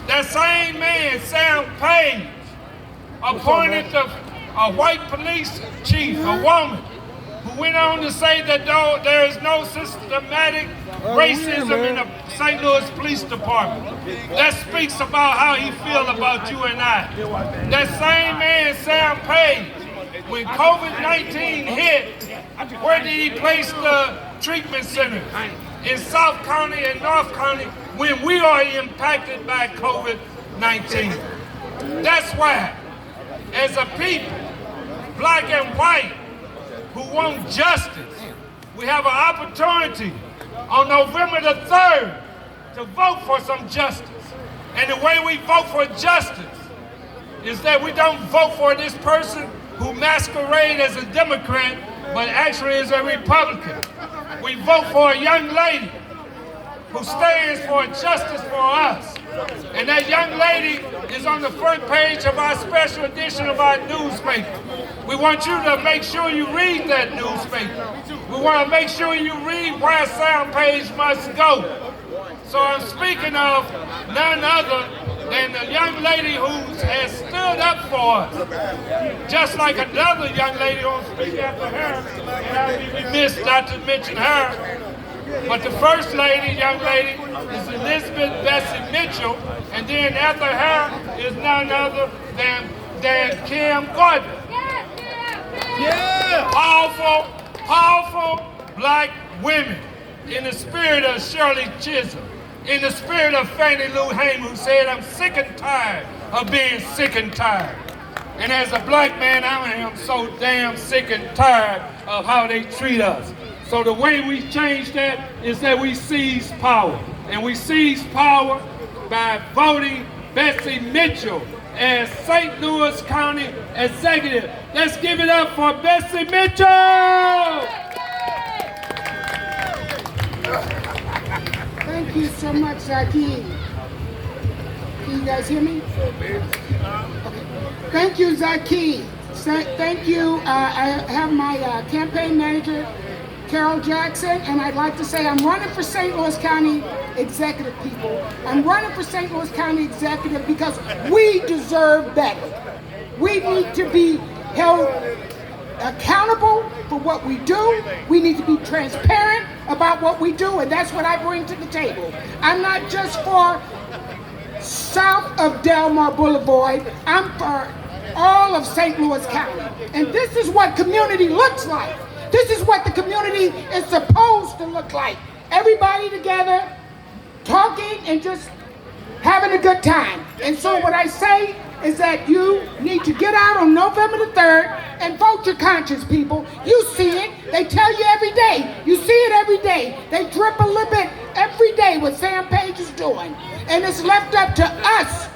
That same man, Sam Page, appointed a white police chief, a woman, who went on to say that there is no systematic racism in the St. Louis Police Department. That speaks about how he feels about you and I. That same man, Sam Page, when COVID-19 hit, where did he place the treatment centers? In South County and North County, when we are impacted by COVID-19. That's why, as a people, black and white, who want justice, we have an opportunity on November the 3rd to vote for some justice. And the way we vote for justice is that we don't vote for this person who masquerades as a Democrat, but actually is a Republican. We vote for a young lady who stands for justice for us. And that young lady is on the front page of our special edition of our newspaper. We want you to make sure you read that newspaper. We want to make sure you read where Sam Page must go. So I'm speaking of none other than the young lady who has stood up for us. Just like another young lady who will speak after her, and I would be remiss not to mention her. But the first lady, young lady, is Elizabeth Bessie Mitchell, and then after her is none other than Kim Gardner. Yeah! Powerful black women in the spirit of Shirley Chisholm, in the spirit of Fannie Lou Hamer, who said, I'm sick and tired of being sick and tired. And as a black man, I am so damn sick and tired of how they treat us. So the way we change that is that we seize power. And we seize power by voting Bessie Mitchell as St. Louis County Executive. Let's give it up for Bessie Mitchell! Thank you so much, Zaki. Can you guys hear me? Okay. Thank you, Zaki. Thank you. I have my campaign manager, Carol Jackson, and I'd like to say I'm running for St. Louis County Executive, people. I'm running for St. Louis County Executive because we deserve better. We need to be held accountable for what we do. We need to be transparent about what we do, and that's what I bring to the table. I'm not just for south of Delmar Boulevard, I'm for all of St. Louis County. And this is what community looks like. This is what the community is supposed to look like. Everybody together, talking and just having a good time. And so what I say is that you need to get out on November the 3rd and vote your conscience, people. You see it. They tell you every day. You see it every day. They drip a little bit every day what Sam Page is doing. And it's left up to us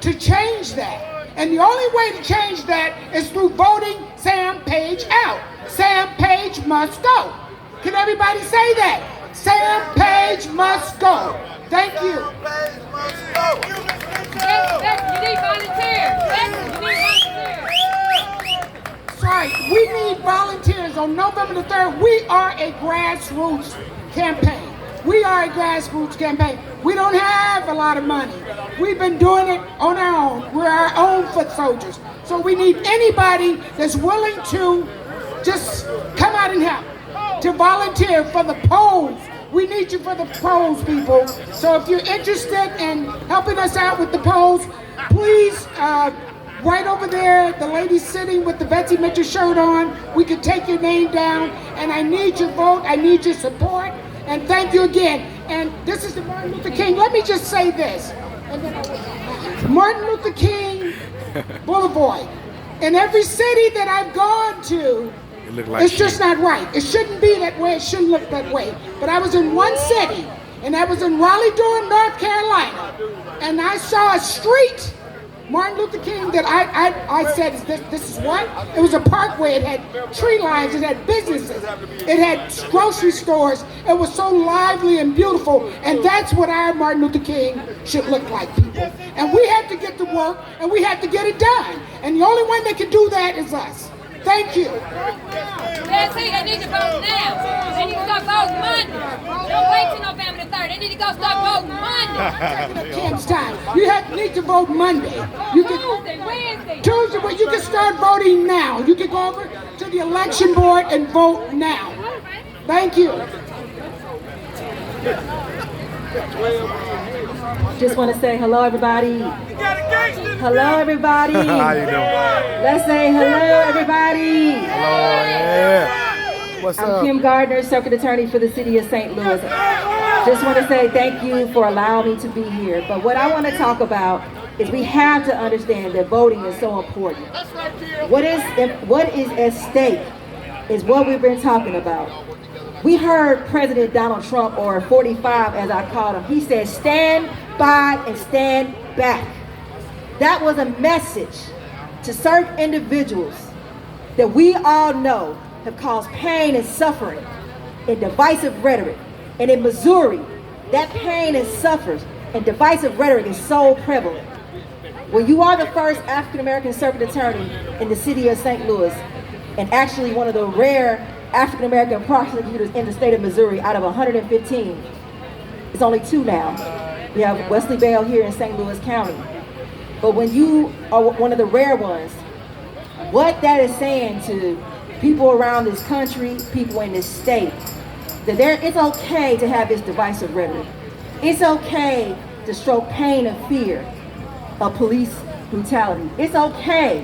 to change that. And the only way to change that is through voting Sam Page out. Sam Page must go. Can everybody say that? Sam Page must go. Thank you. Sam Page must go. You need volunteers. You need volunteers. Sorry, we need volunteers on November the 3rd. We are a grassroots campaign. We are a grassroots campaign. We don't have a lot of money. We've been doing it on our own. We're our own foot soldiers. So we need anybody that's willing to just come out and help, to volunteer for the polls. We need you for the polls, people. So if you're interested in helping us out with the polls, please, right over there, the lady sitting with the Bessie Mitchell shirt on, we can take your name down, and I need your vote, I need your support, and thank you again. And this is the Martin Luther King. Let me just say this. Martin Luther King Boulevard. In every city that I've gone to, it's just not right. It shouldn't be that way. It shouldn't look that way. But I was in one city, and I was in Raleigh-Durham, North Carolina, and I saw a street, Martin Luther King, that I said, this is what? It was a parkway. It had tree lines. It had businesses. It had grocery stores. It was so lively and beautiful, and that's what our Martin Luther King should look like, people. And we have to get to work, and we have to get it done. And the only one that can do that is us. Thank you. That's it. They need to vote now. They need to start voting Monday. Don't wait till November the 3rd. They need to go start voting Monday. Kim's time. Need to vote Monday. You can Tuesday, Wednesday. Tuesday, but you can start voting now. You can go over to the election board and vote now. Thank you. Just want to say hello, everybody. Hello, everybody. How you doing? Let's say hello, everybody. Hello, yeah. What's I'm up? Kim Gardner, Circuit Attorney for the City of St. Louis. Just want to say thank you for allowing me to be here. But what I want to talk about is we have to understand that voting is so important. What is at stake is what we've been talking about. We heard President Donald Trump, or 45 as I called him, he said, stand by and stand back. That was a message to certain individuals that we all know have caused pain and suffering in divisive rhetoric. And in Missouri, that pain and suffering and divisive rhetoric is so prevalent. When you are the first African-American circuit attorney in the city of St. Louis, and actually one of the rare African-American prosecutors in the state of Missouri out of 115, it's only 2 now. We have Wesley Bell here in St. Louis County. But when you are one of the rare ones, what that is saying to people around this country, people in this state, that it's okay to have this divisive rhetoric. It's okay to stroke pain and fear of police brutality. It's okay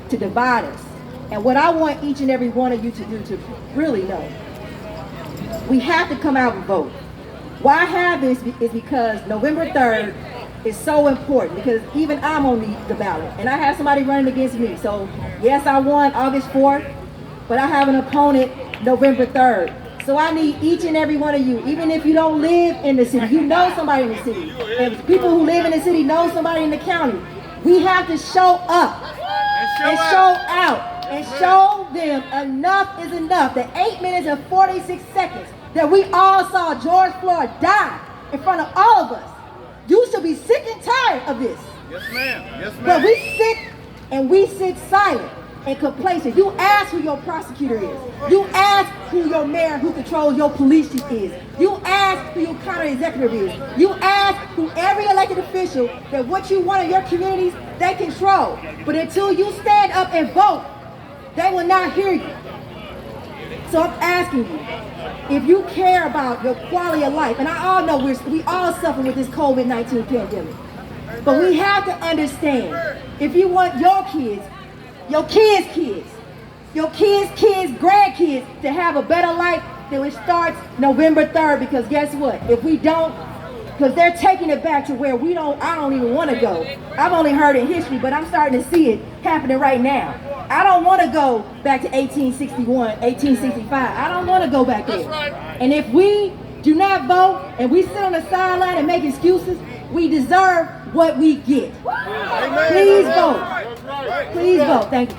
to divide us. And what I want each and every one of you to do to really know, we have to come out and vote. Why I have this is because November 3rd is so important, because even I'm on the ballot and I have somebody running against me. So yes, I won August 4th, but I have an opponent November 3rd. So I need each and every one of you, even if you don't live in the city, you know somebody in the city. And people who live in the city know somebody in the county. We have to show up and show out and show them enough is enough. The 8 minutes and 46 seconds that we all saw George Floyd die in front of all of us. You should be sick and tired of this. Yes, ma'am. Yes, ma'am. But we sit silent and complacent. You ask who your prosecutor is. You ask who your mayor who controls your police chief is. You ask who your county executive is. You ask who every elected official that what you want in your communities, they control. But until you stand up and vote, they will not hear you. So I'm asking you, if you care about your quality of life, and I all know we all suffer with this COVID-19 pandemic, but we have to understand, if you want your kids, grandkids to have a better life, then it starts November 3rd, because guess what? If we don't, because they're taking it back to where I don't even want to go. I've only heard in history, but I'm starting to see it happening right now. I don't want to go back to 1861, 1865. I don't want to go back there. And if we do not vote and we sit on the sideline and make excuses, we deserve what we get. Please vote. Please vote. Thank you.